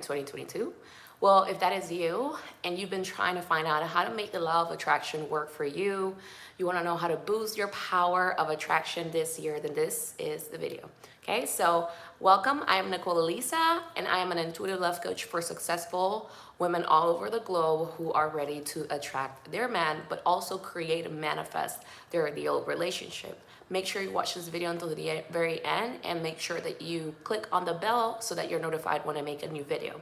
2022. Well, if that is you and you've been trying to find out how to make the law of attraction work for you, you want to know how to boost your power of attraction this year, then this is the video. Okay, so welcome. I am Nicole, and I am an intuitive love coach for successful women all over the globe who are ready to attract their man, but also create and manifest their ideal relationship. Make sure you watch this video until the very end and make sure that you click on the bell so that you're notified when I make a new video.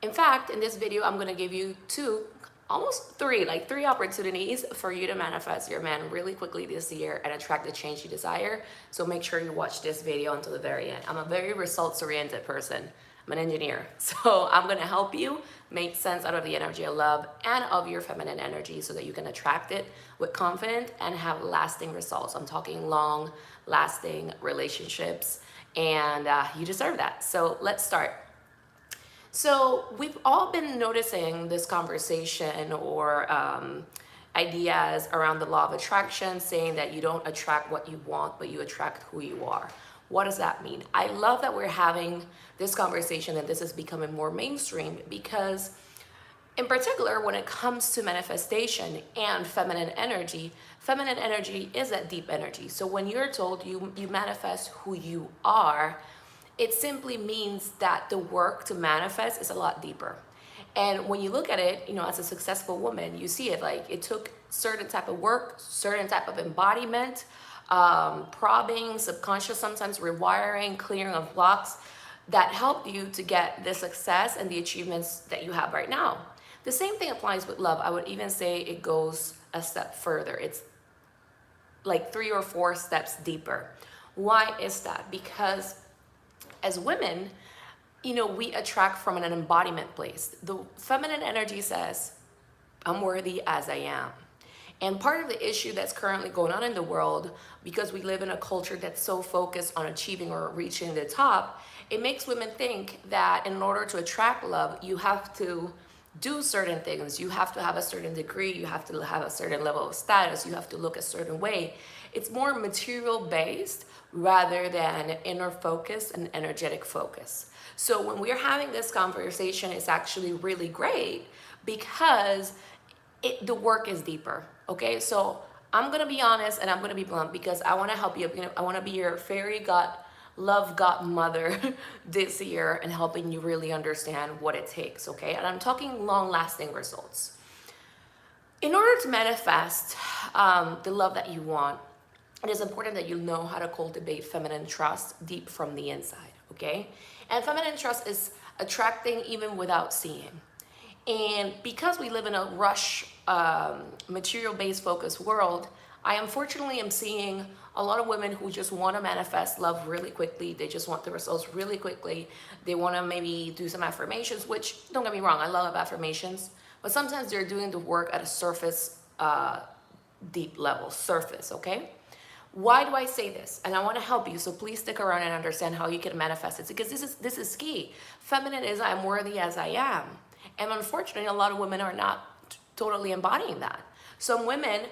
In fact, in this video, I'm gonna give you three opportunities for you to manifest your man really quickly this year and attract the change you desire. So make sure you watch this video until the very end. I'm a very results-oriented person. I'm an engineer. So I'm gonna help you make sense out of the energy of love and of your feminine energy so that you can attract it with confidence and have lasting results. I'm talking long-lasting relationships, and you deserve that. So let's start. So we've all been noticing this conversation or ideas around the law of attraction, saying that you don't attract what you want, but you attract who you are. What does that mean? I love that we're having this conversation and this is becoming more mainstream because in particular, when it comes to manifestation and feminine energy is that deep energy. So when you're told you manifest who you are, it simply means that the work to manifest is a lot deeper. And when you look at it, as a successful woman, you see it like it took certain type of work, certain type of embodiment, probing, subconscious, sometimes rewiring, clearing of blocks that helped you to get the success and the achievements that you have right now. The same thing applies with love. I would even say it goes a step further. It's like 3 or 4 steps deeper. Why is that? Because as women, we attract from an embodiment place. The feminine energy says, I'm worthy as I am. And part of the issue that's currently going on in the world, because we live in a culture that's so focused on achieving or reaching the top, it makes women think that in order to attract love, you have to do certain things. You have to have a certain degree. You have to have a certain level of status. You have to look a certain way. It's more material based rather than inner focus and energetic focus. So when we're having this conversation, it's actually really great because the work is deeper. Okay, so I'm gonna be honest and I'm gonna be blunt because I want to help you. I want to be your fairy love godmother this year and helping you really understand what it takes. Okay, and I'm talking long-lasting results. In order to manifest the love that you want, it is important that you know how to cultivate feminine trust deep from the inside, okay? And feminine trust is attracting even without seeing. And because we live in a rush, material-based focused world, I unfortunately am seeing a lot of women who just want to manifest love really quickly. They just want the results really quickly. They want to maybe do some affirmations, which, don't get me wrong, I love affirmations, but sometimes they're doing the work at a surface, deep level, surface, okay? Why do I say this? And I want to help you, so please stick around and understand how you can manifest it, because this is key. Feminine is I'm worthy as I am. And unfortunately, a lot of women are not totally embodying that. Some women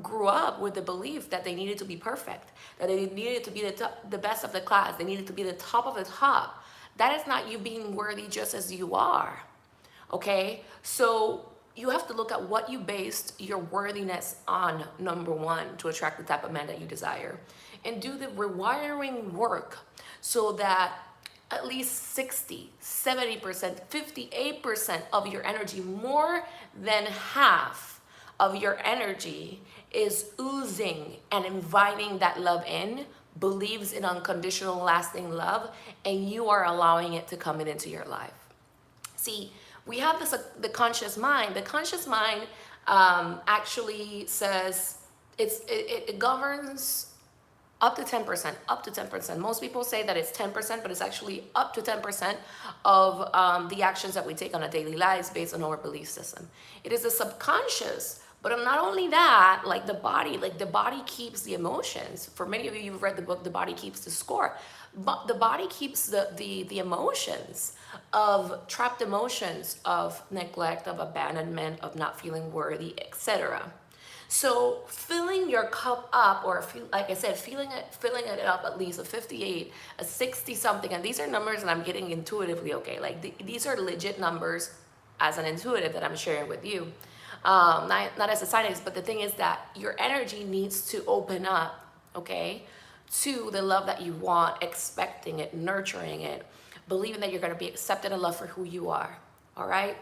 grew up with the belief that they needed to be perfect, that they needed to be the best of the class, they needed to be the top of the top. That is not you being worthy just as you are, okay? So you have to look at what you based your worthiness on, number one, to attract the type of man that you desire. And do the rewiring work so that at least 60, 70%, 58% of your energy, more than half of your energy is oozing and inviting that love in, believes in unconditional lasting love, and you are allowing it to come into your life. See, we have the conscious mind. The conscious mind actually says it governs up to 10%. Most people say that it's 10%, but it's actually up to 10% of the actions that we take on a daily lives based on our belief system. It is the subconscious, but not only that, like the body keeps the emotions. For many of you, you've read the book, The Body Keeps the Score. But the body keeps the emotions of trapped emotions of neglect, of abandonment, of not feeling worthy, etc. So filling your cup up, or like I said, filling it up at least a 58, a 60 something, and these are numbers that I'm getting intuitively, okay? Like these are legit numbers as an intuitive that I'm sharing with you. Not as a scientist, but the thing is that your energy needs to open up, okay, to the love that you want, expecting it, nurturing it, believing that you're going to be accepted and loved for who you are, all right?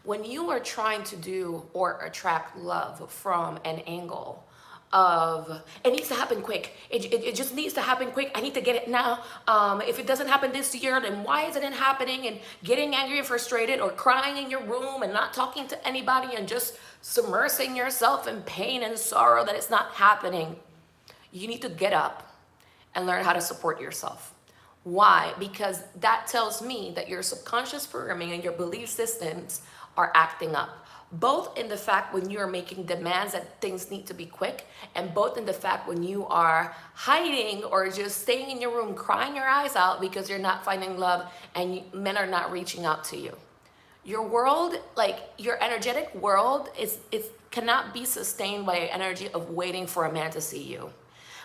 When you are trying to do or attract love from an angle of, it needs to happen quick, it just needs to happen quick, I need to get it now, if it doesn't happen this year, then why isn't it happening, and getting angry and frustrated, or crying in your room and not talking to anybody and just submersing yourself in pain and sorrow that it's not happening, you need to get up and learn how to support yourself. Why? Because that tells me that your subconscious programming and your belief systems are acting up. Both in the fact when you're making demands that things need to be quick, and both in the fact when you are hiding or just staying in your room crying your eyes out because you're not finding love and men are not reaching out to you. Your world, like your energetic world, it cannot be sustained by an energy of waiting for a man to see you.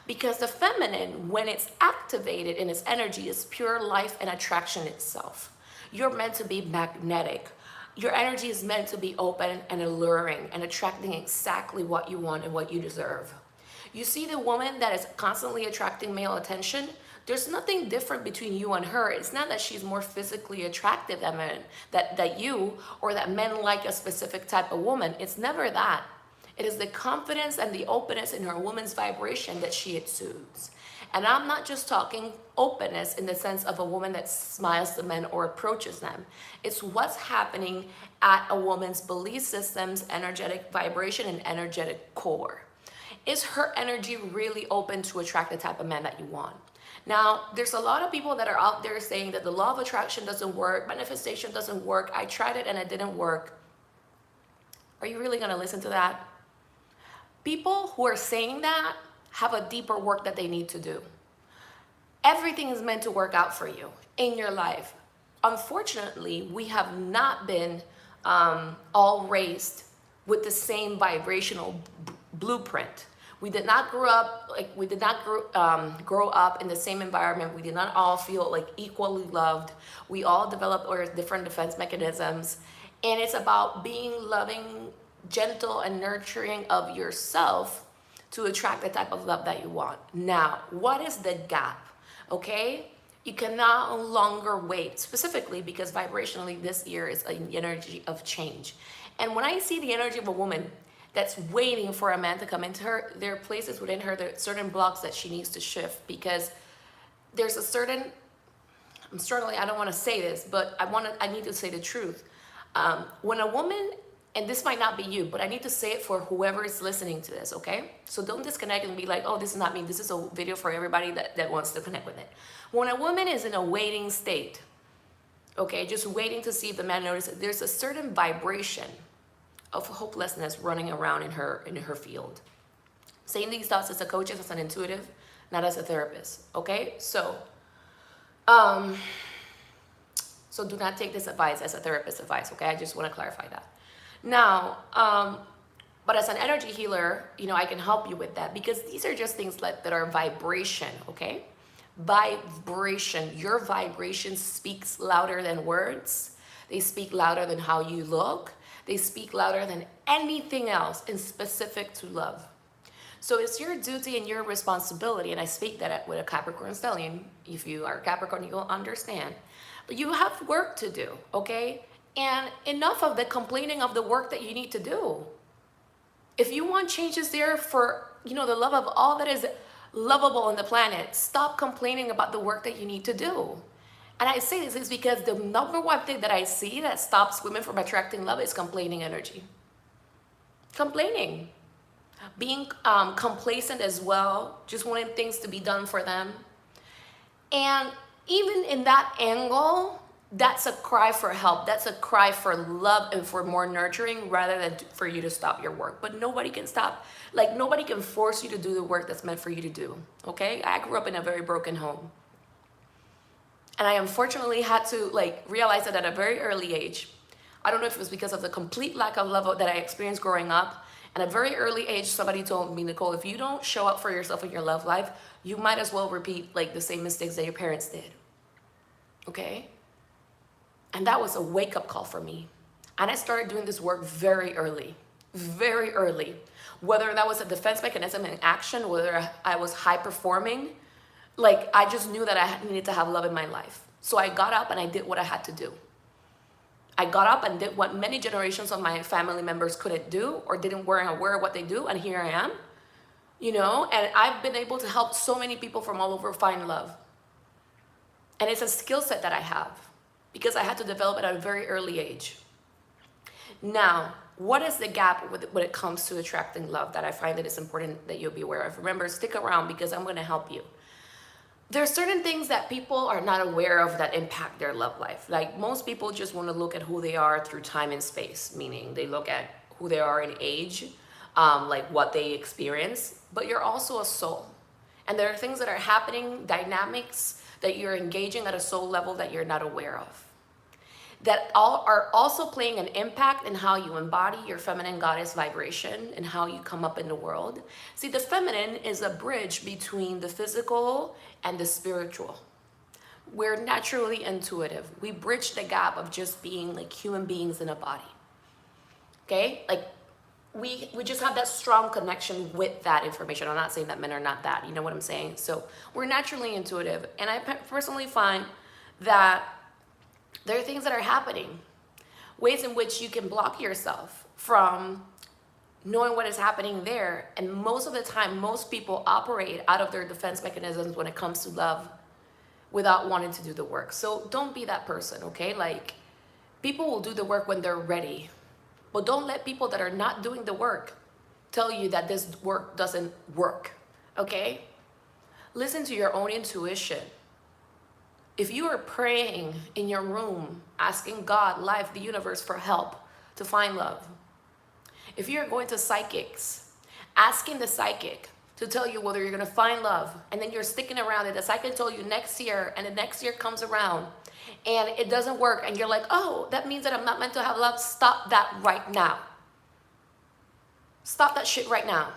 Because the feminine, when it's activated in its energy, is pure life and attraction itself. You're meant to be magnetic. Your energy is meant to be open and alluring and attracting exactly what you want and what you deserve. You see the woman that is constantly attracting male attention, there's nothing different between you and her. It's not that she's more physically attractive than men, that you, or that men like a specific type of woman. It's never that. It is the confidence and the openness in her woman's vibration that she exudes. And I'm not just talking openness in the sense of a woman that smiles to men or approaches them. It's what's happening at a woman's belief systems, energetic vibration, and energetic core. Is her energy really open to attract the type of man that you want? Now, there's a lot of people that are out there saying that the law of attraction doesn't work, manifestation doesn't work, I tried it and it didn't work. Are you really gonna listen to that? People who are saying that have a deeper work that they need to do. Everything is meant to work out for you in your life. Unfortunately, we have not been all raised with the same vibrational blueprint. We did not grow up grow up in the same environment. We did not all feel like equally loved. We all developed our different defense mechanisms, and it's about being loving, gentle, and nurturing of yourself to attract the type of love that you want. Now, what is the gap? Okay, you can no longer wait, specifically because vibrationally this year is an energy of change. And when I see the energy of a woman that's waiting for a man to come into her, there are places within her, there are certain blocks that she needs to shift, because there's a certain, I'm struggling, I don't want to say this, but I need to say the truth. When a woman, and this might not be you, but I need to say it for whoever is listening to this, okay? So don't disconnect and be like, oh, this is not me. This is a video for everybody that wants to connect with it. When a woman is in a waiting state, okay, just waiting to see if the man notices, there's a certain vibration of hopelessness running around in her field. Saying these thoughts as a coach, as an intuitive, not as a therapist, okay? So do not take this advice as a therapist advice, okay? I just want to clarify that. Now, but as an energy healer, I can help you with that, because these are just things that are vibration, okay? Vibration. Your vibration speaks louder than words. They speak louder than how you look. They speak louder than anything else in specific to love. So it's your duty and your responsibility, and I speak that with a Capricorn stellium. If you are Capricorn, you'll understand. But you have work to do, okay? And enough of the complaining of the work that you need to do. If you want changes there for, the love of all that is lovable on the planet, stop complaining about the work that you need to do. And I say this is because the number one thing that I see that stops women from attracting love is complaining energy. Complaining. Being complacent as well, just wanting things to be done for them. And even in that angle, that's a cry for help. That's a cry for love and for more nurturing, rather than for you to stop your work. But nobody can stop. Like, nobody can force you to do the work that's meant for you to do, okay? I grew up in a very broken home. And I unfortunately had to realize that at a very early age. I don't know if it was because of the complete lack of love that I experienced growing up. At a very early age, somebody told me, Nicole, if you don't show up for yourself in your love life, you might as well repeat like the same mistakes that your parents did. Okay? And that was a wake-up call for me. And I started doing this work very early. Very early. Whether that was a defense mechanism in action, whether I was high performing, like I just knew that I needed to have love in my life. So I got up and I did what I had to do. I got up and did what many generations of my family members couldn't do or weren't aware of what they do, and here I am, you know, and I've been able to help so many people from all over find love. And it's a skill set that I have because I had to develop it at a very early age. Now, what is the gap when it comes to attracting love that I find that it's important that you'll be aware of? Remember, stick around because I'm going to help you. There are certain things that people are not aware of that impact their love life. Like most people just want to look at who they are through time and space, meaning they look at who they are in age, like what they experience, but you're also a soul. And there are things that are happening, dynamics that you're engaging at a soul level that you're not aware of, that all are also playing an impact in how you embody your feminine goddess vibration and how you come up in the world. See, the feminine is a bridge between the physical and the spiritual. We're naturally intuitive. We bridge the gap of just being like human beings in a body. Okay? Like we just have that strong connection with that information. I'm not saying that men are not that. You know what I'm saying? So we're naturally intuitive. And I personally find that there are things that are happening, ways in which you can block yourself from knowing what is happening there. And most of the time, most people operate out of their defense mechanisms when it comes to love without wanting to do the work. So don't be that person, okay? Like, people will do the work when they're ready. But don't let people that are not doing the work tell you that this work doesn't work, okay? Listen to your own intuition. If you are praying in your room, asking God, life, the universe for help to find love, if you're going to psychics, asking the psychic to tell you whether you're going to find love, and then you're sticking around and the psychic told you next year, and the next year comes around and it doesn't work, and you're like, oh, that means that I'm not meant to have love. Stop that right now. Stop that shit right now.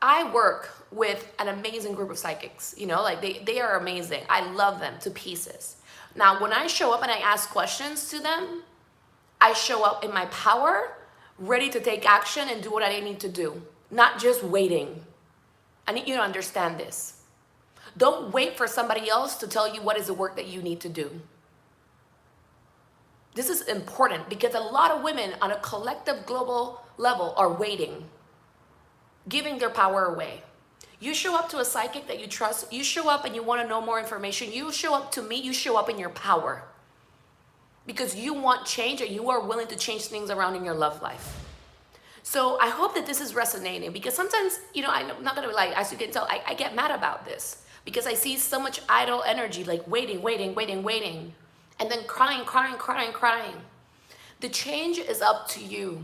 I work with an amazing group of psychics, you know, like they are amazing. I love them to pieces. Now, when I show up and I ask questions to them, I show up in my power, ready to take action and do what I need to do, not just waiting. I need you to understand this. Don't wait for somebody else to tell you what is the work that you need to do. This is important because a lot of women on a collective global level are waiting, giving their power away. You show up to a psychic that you trust, you show up and you want to know more information, you show up to me, you show up in your power. Because you want change and you are willing to change things around in your love life. So I hope that this is resonating because sometimes, you know, I'm not going to lie, as you can tell, I get mad about this because I see so much idle energy, like waiting, and then crying. The change is up to you.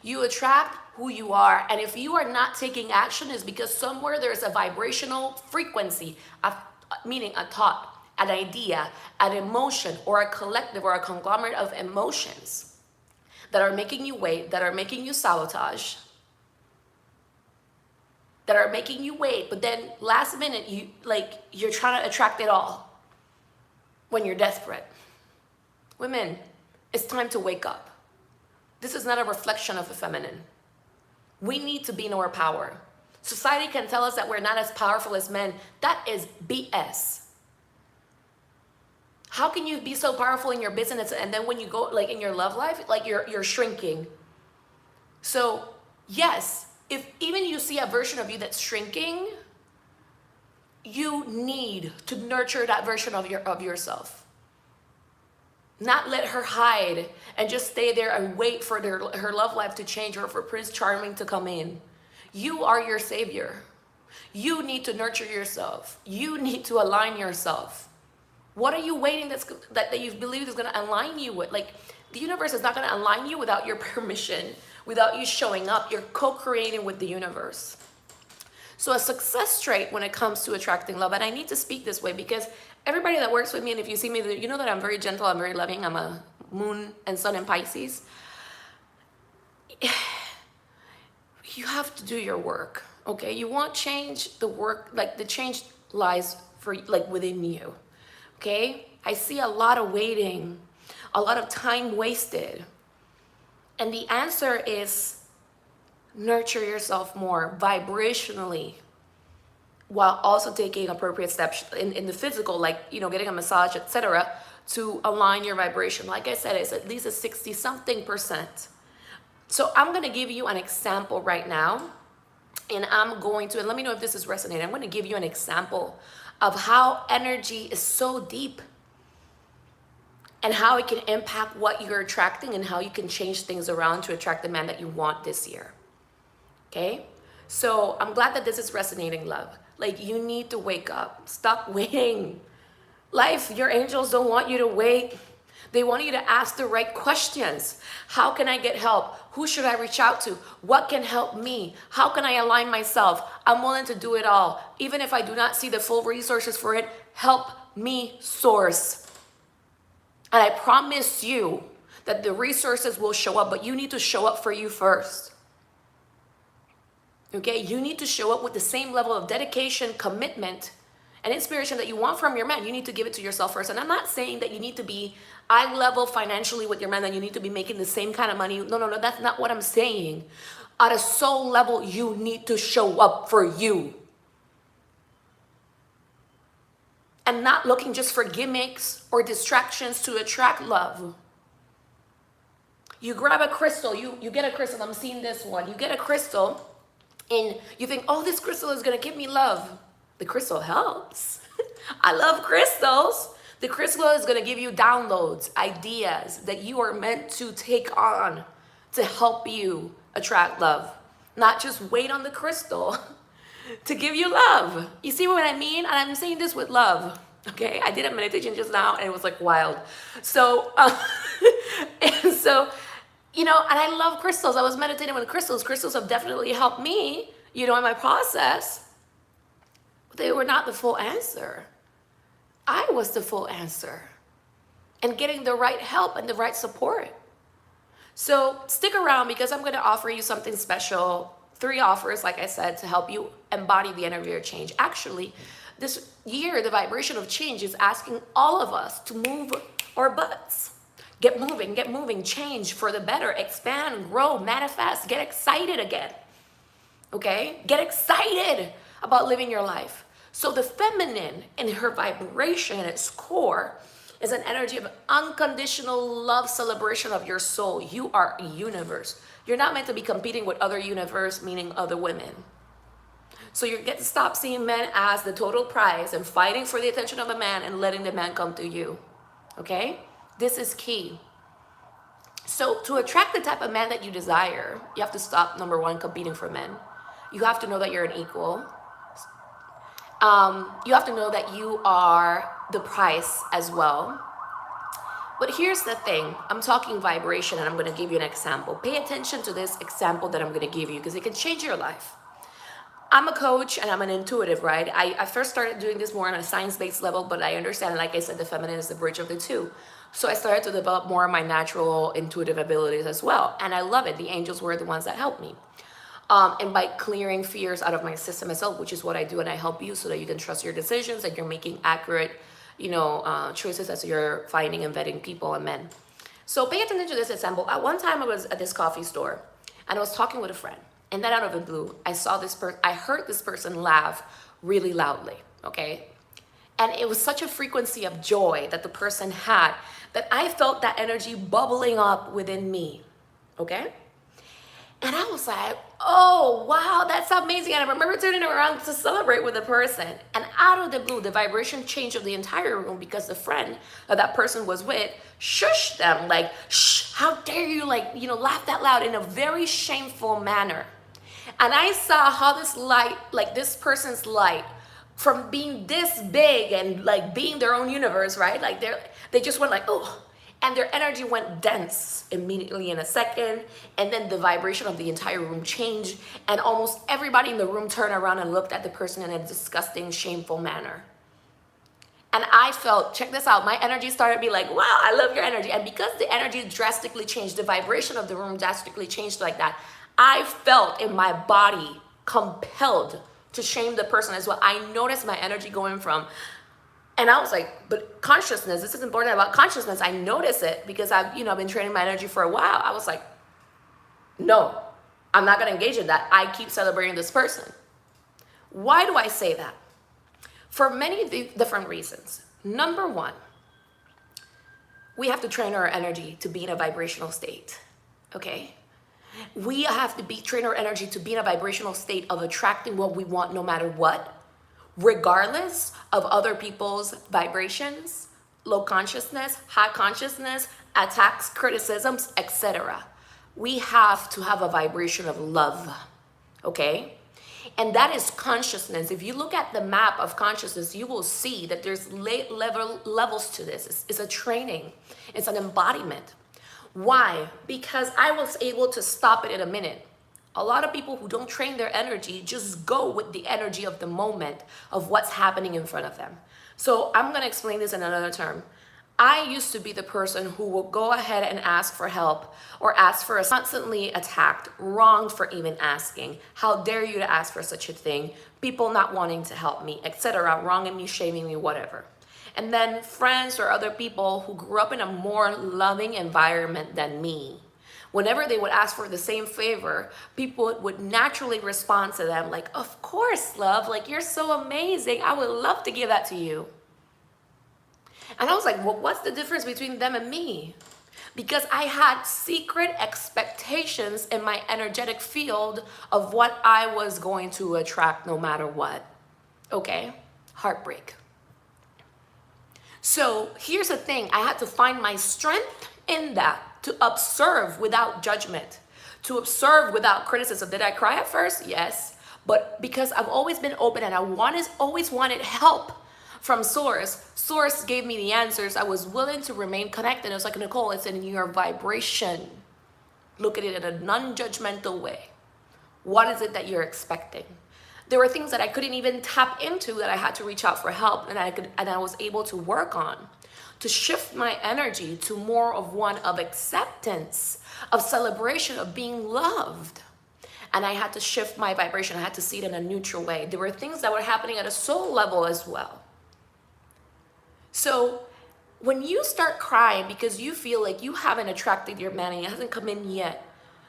You attract who you are, and if you are not taking action, it's because somewhere there's a vibrational frequency, meaning a thought, an idea, an emotion, or a collective or a conglomerate of emotions that are making you wait, that are making you sabotage, that are making you wait, but then last minute you're trying to attract it all when you're desperate. Women, it's time to wake up. This is not a reflection of the feminine. We need to be in our power. Society can tell us that we're not as powerful as men. That is BS. How can you be so powerful in your business and then when you go like in your love life, like you're shrinking? So yes, if even you see a version of you that's shrinking, you need to nurture that version of yourself. Not let her hide and just stay there and wait for her love life to change or for Prince Charming to come in. You are your savior. You need to nurture yourself. You need to align yourself. What are you waiting that you believe is going to align you with? Like, the universe is not going to align you without your permission, without you showing up. You're co-creating with the universe. So a success trait when it comes to attracting love, and I need to speak this way because everybody that works with me, and if you see me, you know that I'm very gentle, I'm very loving. I'm a moon and sun in Pisces. You have to do your work, okay? You want change, the work, like the change lies for like within you, okay? I see a lot of waiting, a lot of time wasted. And the answer is nurture yourself more vibrationally, while also taking appropriate steps in the physical, like, you know, getting a massage, etc., to align your vibration. Like I said, it's at least a 60-something%. So I'm going to give you an example right now, and I'm going to, and let me know if this is resonating. I'm going to give you an example of how energy is so deep and how it can impact what you're attracting and how you can change things around to attract the man that you want this year. Okay? So I'm glad that this is resonating, love. Like, you need to wake up. Stop waiting. Life, your angels don't want you to wait. They want you to ask the right questions. How can I get help? Who should I reach out to? What can help me? How can I align myself? I'm willing to do it all. Even if I do not see the full resources for it, help me source. And I promise you that the resources will show up, but you need to show up for you first. Okay, you need to show up with the same level of dedication, commitment, and inspiration that you want from your man. You need to give it to yourself first. And I'm not saying that you need to be eye level financially with your man, that you need to be making the same kind of money. No, that's not what I'm saying. At a soul level, you need to show up for you. And not looking just for gimmicks or distractions to attract love. You grab a crystal, you get a crystal. I'm seeing this one. You get a crystal, and you think, oh, this crystal is going to give me love. The crystal helps. I love crystals. The crystal is going to give you downloads, ideas that you are meant to take on to help you attract love. Not just wait on the crystal to give you love. You see what I mean? And I'm saying this with love. Okay, I did a meditation just now, and it was like wild. So, you know, and I love crystals. I was meditating with crystals. Crystals have definitely helped me, you know, in my process. But they were not the full answer. I was the full answer. And getting the right help and the right support. So stick around, because I'm going to offer you something special. 3 offers, like I said, to help you embody the energy of change. Actually, this year, the vibration of change is asking all of us to move our butts. Get moving, change for the better, expand, grow, manifest, get excited again. Okay? Get excited about living your life. So the feminine in her vibration at its core is an energy of unconditional love, celebration of your soul. You are a universe. You're not meant to be competing with other universe, meaning other women. So you get to stop seeing men as the total prize and fighting for the attention of a man and letting the man come to you. Okay? This is key. So to attract the type of man that you desire, you have to stop, number 1, competing for men. You have to know that you're an equal. You have to know that you are the price as well. But here's the thing. I'm talking vibration, and I'm going to give you an example. Pay attention to this example that I'm going to give you, because it can change your life. I'm a coach and I'm an intuitive, right? I first started doing this more on a science-based level, but I understand, like I said, the feminine is the bridge of the two. So I started to develop more of my natural intuitive abilities as well. And I love it. The angels were the ones that helped me. And by clearing fears out of my system itself, which is what I do, and I help you so that you can trust your decisions and you're making accurate, choices as you're finding and vetting people and men. So pay attention to this example. At one time I was at this coffee store and I was talking with a friend. And then out of the blue, I heard this person laugh really loudly, okay? And it was such a frequency of joy that the person had that I felt that energy bubbling up within me, okay? And I was like, oh, wow, that's amazing. And I remember turning around to celebrate with the person. And out of the blue, the vibration changed of the entire room because the friend that person was with shushed them, like, shh, how dare you, laugh that loud in a very shameful manner. And I saw how this light, this person's light, from being this big and being their own universe, right? They just went oh, and their energy went dense immediately in a second. And then the vibration of the entire room changed, and almost everybody in the room turned around and looked at the person in a disgusting, shameful manner. And I felt, check this out, my energy started to be like, wow, I love your energy. And because the energy drastically changed, the vibration of the room drastically changed like that, I felt in my body compelled to shame the person as well. I noticed my energy going from, and I was like, but consciousness, this is important about consciousness. I notice it because I've been training my energy for a while. I was like, no, I'm not going to engage in that. I keep celebrating this person. Why do I say that? For many different reasons. Number one, we have to train our energy to be in a vibrational state, okay? We have to train our energy to be in a vibrational state of attracting what we want no matter what, regardless of other people's vibrations, low consciousness, high consciousness, attacks, criticisms, etc. We have to have a vibration of love, okay? And that is consciousness. If you look at the map of consciousness, you will see that there's levels to this. It's a training. It's an embodiment. Why? Because I was able to stop it in a minute. A lot of people who don't train their energy just go with the energy of the moment of what's happening in front of them. So I'm going to explain this in another term. I used to be the person who will go ahead and ask for help or ask for constantly attacked, wronged for even asking. How dare you to ask for such a thing? People not wanting to help me, etc. Wronging me, shaming me, whatever. And then friends or other people who grew up in a more loving environment than me, whenever they would ask for the same favor, people would naturally respond to them like, of course, love, like you're so amazing. I would love to give that to you. And I was like, well, what's the difference between them and me? Because I had secret expectations in my energetic field of what I was going to attract no matter what. Okay, heartbreak. So here's the thing. I had to find my strength in that, to observe without judgment, to observe without criticism. Did I cry at first? Yes. But because I've always been open and I always wanted help from Source. Source gave me the answers. I was willing to remain connected. I was like, Nicole, it's in your vibration. Look at it in a non-judgmental way. What is it that you're expecting? There were things that I couldn't even tap into that I had to reach out for help, and I was able to work on to shift my energy to more of one of acceptance, of celebration, of being loved. And I had to shift my vibration. I had to see it in a neutral way. There were things that were happening at a soul level as well. So when you start crying because you feel like you haven't attracted your man and it hasn't come in yet,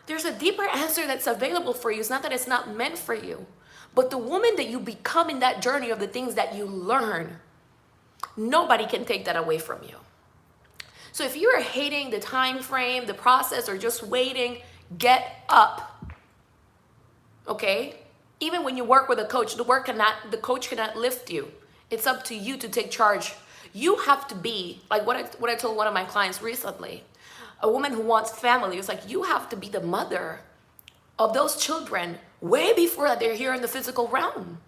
there's a deeper answer that's available for you. It's not that it's not meant for you, but the woman that you become in that journey of the things that you learn, nobody can take that away from you. So if you are hating the time frame, the process, or just waiting, get up. Okay? Even when you work with a coach, the coach cannot lift you. It's up to you to take charge. You have to be, like what I told one of my clients recently, a woman who wants family. It's like, you have to be the mother of those children way before they're here in the physical realm.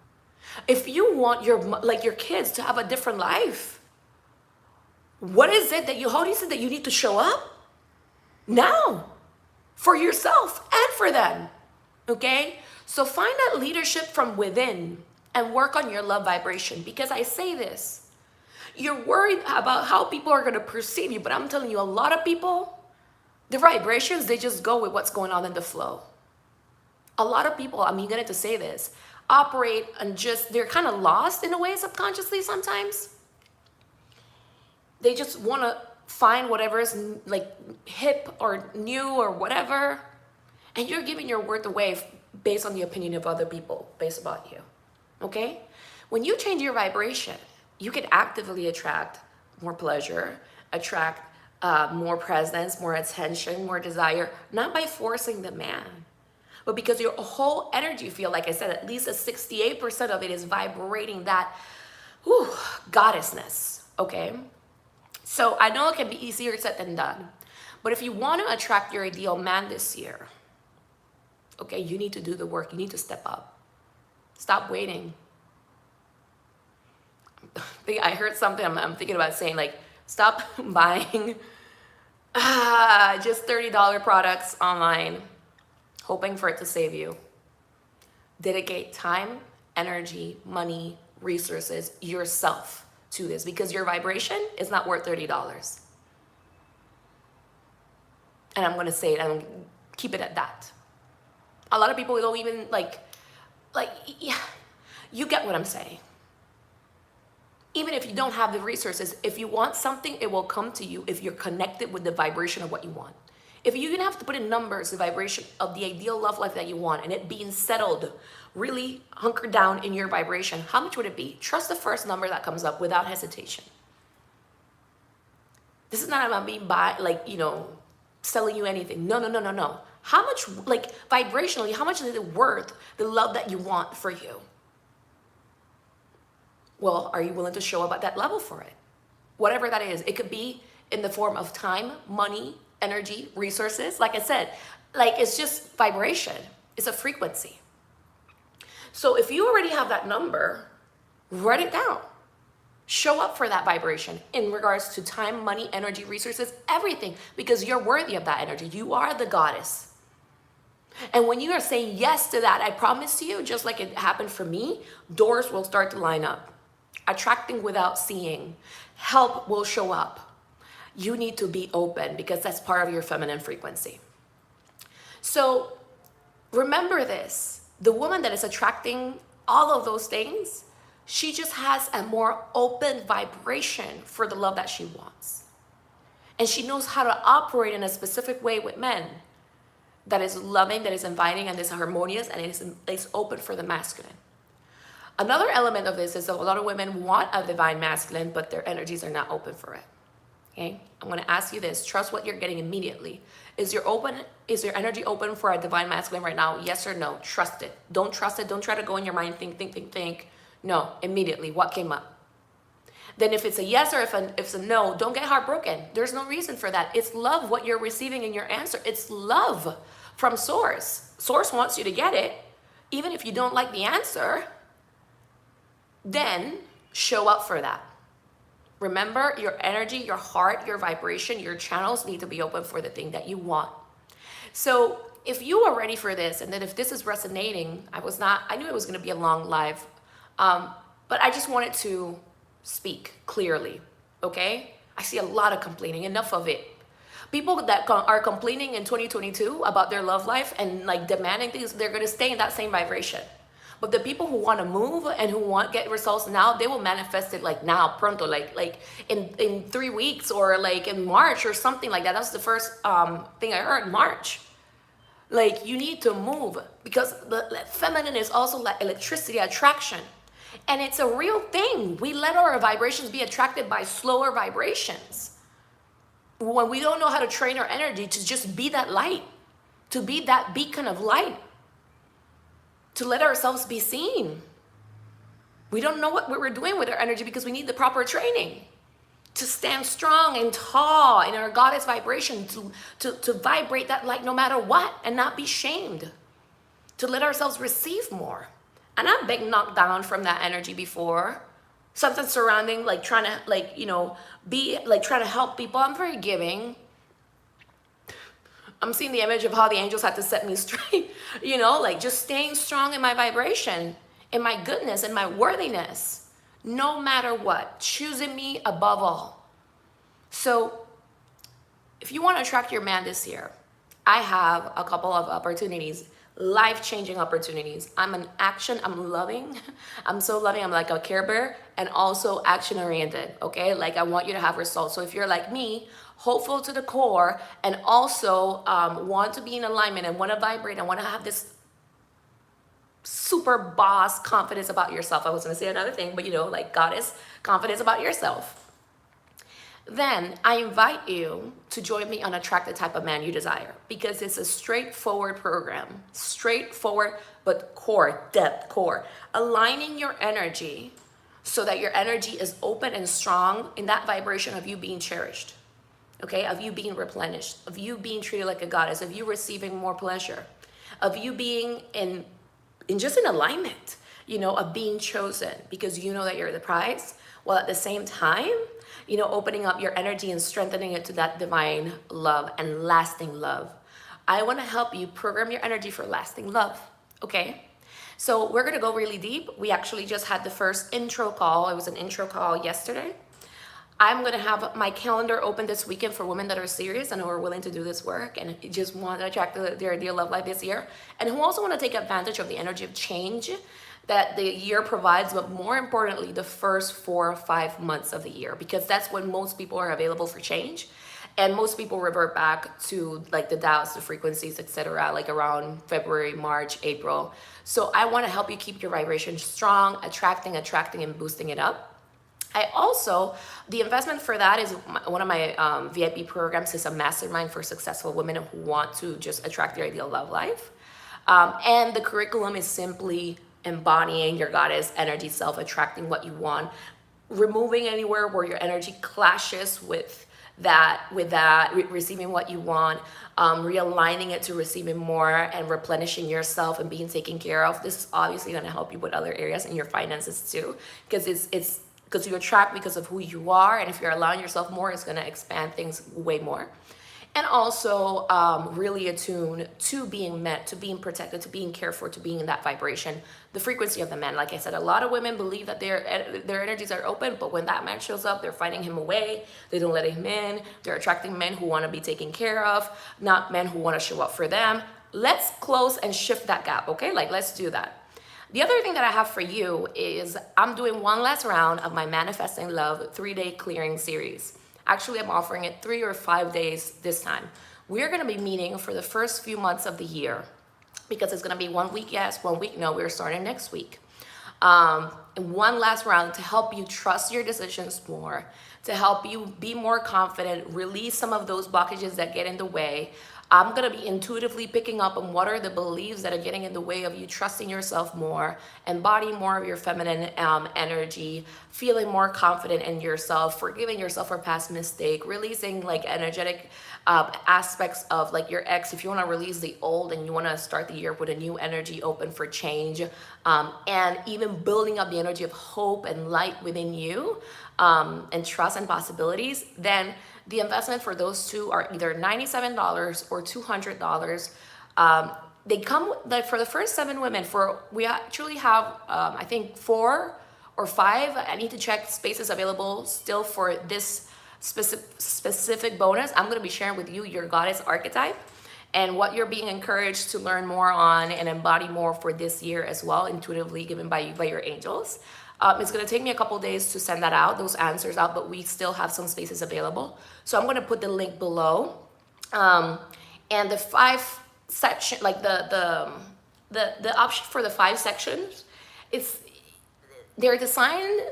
If you want your kids to have a different life, what is it how do you say that you need to show up now for yourself and for them? Okay? So find that leadership from within and work on your love vibration, because I say this, you're worried about how people are going to perceive you, but I'm telling you, a lot of people, the vibrations, they just go with what's going on in the flow. A lot of people, I'm going to say this, operate and they're kind of lost in a way subconsciously sometimes. They just want to find whatever is like hip or new or whatever. And you're giving your worth away based on the opinion of other people, based about you. Okay? When you change your vibration, you can actively attract more pleasure, attract more presence, more attention, more desire, not by forcing the man, but because your whole energy field, like I said, at least 68% of it is vibrating that goddessness, okay? So I know it can be easier said than done, but if you want to attract your ideal man this year, okay, you need to do the work. You need to step up. Stop waiting. I heard something I'm thinking about saying, like, stop buying just $30 products online, hoping for it to save you. Dedicate time, energy, money, resources, yourself to this, because your vibration is not worth $30. And I'm gonna say it and keep it at that. A lot of people don't even yeah, you get what I'm saying. Even if you don't have the resources, if you want something, it will come to you if you're connected with the vibration of what you want. If you're gonna have to put in numbers, the vibration of the ideal love life that you want, and it being settled, really hunkered down in your vibration, how much would it be? Trust the first number that comes up without hesitation. This is not about being selling you anything. No. How much, vibrationally, how much is it worth, the love that you want for you? Well, are you willing to show up at that level for it? Whatever that is. It could be in the form of time, money, energy, resources. Like I said, it's just vibration. It's a frequency. So if you already have that number, write it down. Show up for that vibration in regards to time, money, energy, resources, everything, because you're worthy of that energy. You are the goddess. And when you are saying yes to that, I promise you, just like it happened for me, doors will start to line up. Attracting without seeing. Help will show up. You need to be open, because that's part of your feminine frequency. So remember this. The woman that is attracting all of those things, she just has a more open vibration for the love that she wants. And she knows how to operate in a specific way with men that is loving, that is inviting, and is harmonious, and is open for the masculine. Another element of this is that a lot of women want a divine masculine, but their energies are not open for it. Okay? I'm going to ask you this. Trust what you're getting immediately. Is your energy open for a divine masculine right now? Yes or no? Trust it. Don't trust it. Don't try to go in your mind, think. No, immediately. What came up? Then if it's a yes or if it's a no, don't get heartbroken. There's no reason for that. It's love what you're receiving in your answer. It's love from Source. Source wants you to get it. Even if you don't like the answer, then show up for that. Remember, your energy, your heart, your vibration, your channels need to be open for the thing that you want. So if you are ready for this, and then if this is resonating, I knew it was going to be a long live, but I just wanted to speak clearly, okay? I see a lot of complaining, enough of it. People that are complaining in 2022 about their love life and demanding things, they're going to stay in that same vibration. But the people who want to move and who get results now, they will manifest it now, pronto, in 3 weeks, or in March or something like that. That was the first thing I heard, March. You need to move, because the feminine is also like electricity, attraction. And it's a real thing. We let our vibrations be attracted by slower vibrations. When we don't know how to train our energy to just be that light, to be that beacon of light, to let ourselves be seen. We don't know what we're doing with our energy because we need the proper training to stand strong and tall in our goddess vibration, to vibrate that light no matter what and not be shamed, to let ourselves receive more. And I've been knocked down from that energy before. Something surrounding trying to be trying to help people. I'm very giving. I'm seeing the image of how the angels had to set me straight, just staying strong in my vibration, in my goodness, in my worthiness, no matter what, choosing me above all. So if you want to attract your man this year, I have a couple of opportunities, life-changing opportunities. I'm loving. I'm so loving. I'm like a Care Bear, and also action-oriented, okay? I want you to have results. So if you're like me, hopeful to the core, and also want to be in alignment and want to vibrate and want to have this super boss confidence about yourself. I was going to say another thing, but goddess confidence about yourself. Then I invite you to join me on Attract the Type of Man You Desire, because it's a straightforward program. Straightforward, but core, depth, core. Aligning your energy so that your energy is open and strong in that vibration of you being cherished. Okay, of you being replenished, of you being treated like a goddess, of you receiving more pleasure, of you being in alignment, of being chosen, because you know that you're the prize, while at the same time, opening up your energy and strengthening it to that divine love and lasting love. I want to help you program your energy for lasting love, okay? So we're gonna go really deep. We actually just had the first intro call. It was an intro call yesterday. I'm gonna have my calendar open this weekend for women that are serious and who are willing to do this work and just want to attract their ideal love life this year, and who also want to take advantage of the energy of change that the year provides, but more importantly, the first 4 or 5 months of the year, because that's when most people are available for change. And most people revert back to like the Taoist, the frequencies, etc., like around February, March, April. So I want to help you keep your vibration strong, attracting, and boosting it up. I also, the investment for that is one of my VIP programs is a mastermind for successful women who want to just attract their ideal love life. And the curriculum is simply embodying your goddess energy self, attracting what you want, removing anywhere where your energy clashes with receiving what you want, realigning it to receiving more and replenishing yourself and being taken care of. This is obviously going to help you with other areas in your finances too, because it's because you attract because of who you are, and if you're allowing yourself more, it's going to expand things way more. And also really attuned to being met, to being protected, to being cared for, to being in that vibration, the frequency of the man. Like I said, a lot of women believe that their energies are open, but when that man shows up, they're fighting him away. They don't let him in. They're attracting men who want to be taken care of, not men who want to show up for them. Let's close and shift that gap, okay? Like, let's do that. The other thing that I have for you is I'm doing one last round of my Manifesting Love 3-day clearing series. Actually, I'm offering it 3 or 5 days this time. We're going to be meeting for the first few months of the year, because it's going to be 1 week yes, 1 week no. We're starting next week. And one last round to help you trust your decisions more, to help you be more confident, release some of those blockages that get in the way. I'm going to be intuitively picking up on what are the beliefs that are getting in the way of you trusting yourself more, embodying more of your feminine energy, feeling more confident in yourself, forgiving yourself for past mistake, releasing like energetic aspects of like your ex. If you want to release the old and you want to start the year with a new energy open for change, and even building up the energy of hope and light within you, and trust and possibilities, then the investment for those two are either $97 or $200. They come like for the first 7 women. We actually have I think 4 or 5. I need to check spaces available still for this specific bonus. I'm going to be sharing with you your goddess archetype and what you're being encouraged to learn more on and embody more for this year as well, intuitively given by your angels. It's going to take me a couple days to send that out, those answers out, but we still have some spaces available. So I'm going to put the link below. And the 5 section, like the option for the 5 sections, they're designed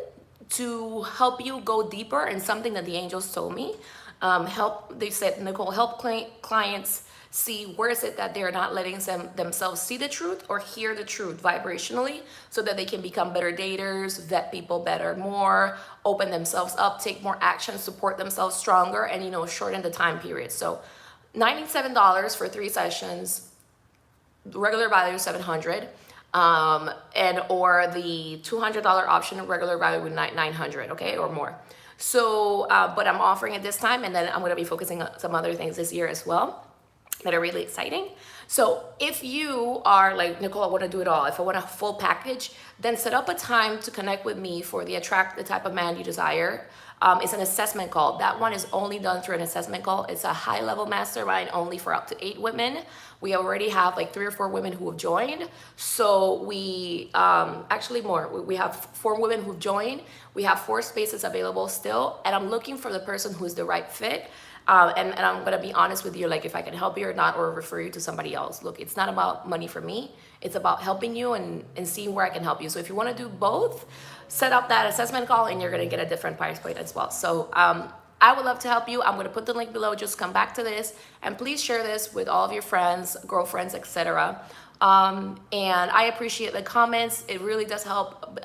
to help you go deeper in something that the angels told me. They said, Nicole, help clients see where is it that they're not letting themselves see the truth or hear the truth vibrationally, so that they can become better daters, vet people better, more, open themselves up, take more action, support themselves stronger, and shorten the time period. So $97 for 3 sessions, regular value $700, and or the $200 option, regular value with $900, okay, or more. So but I'm offering it this time, and then I'm going to be focusing on some other things this year as well that are really exciting. So if you are like, Nicole, I want to do it all, if I want a full package, then set up a time to connect with me for the Attract the Type of Man You Desire. It's an assessment call. That one is only done through an assessment call. It's a high-level mastermind only for up to 8 women. We already have like 3 or 4 women who have joined. So we, actually more, we have 4 women who've joined. We have 4 spaces available still. And I'm looking for the person who's the right fit. And I'm going to be honest with you, like if I can help you or not, or refer you to somebody else. Look, it's not about money for me. It's about helping you and seeing where I can help you. So if you want to do both, set up that assessment call and you're going to get a different price point as well. So I would love to help you. I'm going to put the link below. Just come back to this and please share this with all of your friends, girlfriends, etc. And I appreciate the comments. It really does help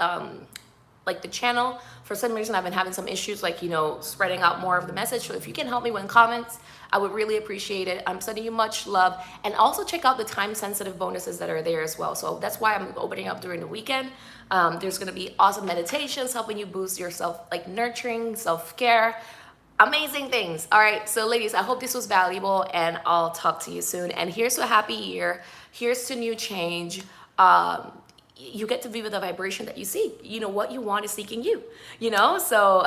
like the channel. For some reason I've been having some issues like spreading out more of the message. So if you can help me with comments, I would really appreciate it. I'm sending you much love, and also check out the time sensitive bonuses that are there as well. So that's why I'm opening up during the weekend. There's going to be awesome meditations helping you boost yourself, like nurturing, self-care, amazing things. All right, so ladies, I hope this was valuable, and I'll talk to you soon. And here's to a happy year. Here's to new change. you get to be with the vibration that you seek. You know, what you want is seeking you, you know? So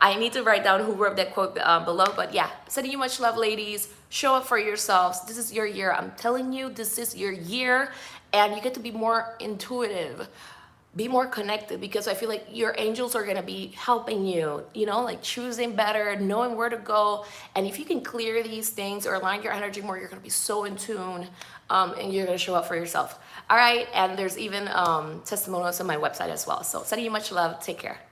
I need to write down who wrote that quote below. But yeah, sending you much love, ladies. Show up for yourselves. This is your year. I'm telling you, this is your year. And you get to be more intuitive, be more connected, because I feel like your angels are gonna be helping you, you know, like choosing better, knowing where to go. And if you can clear these things or align your energy more, you're gonna be so in tune, and you're gonna show up for yourself. All right, and there's even testimonials on my website as well. So sending you much love. Take care.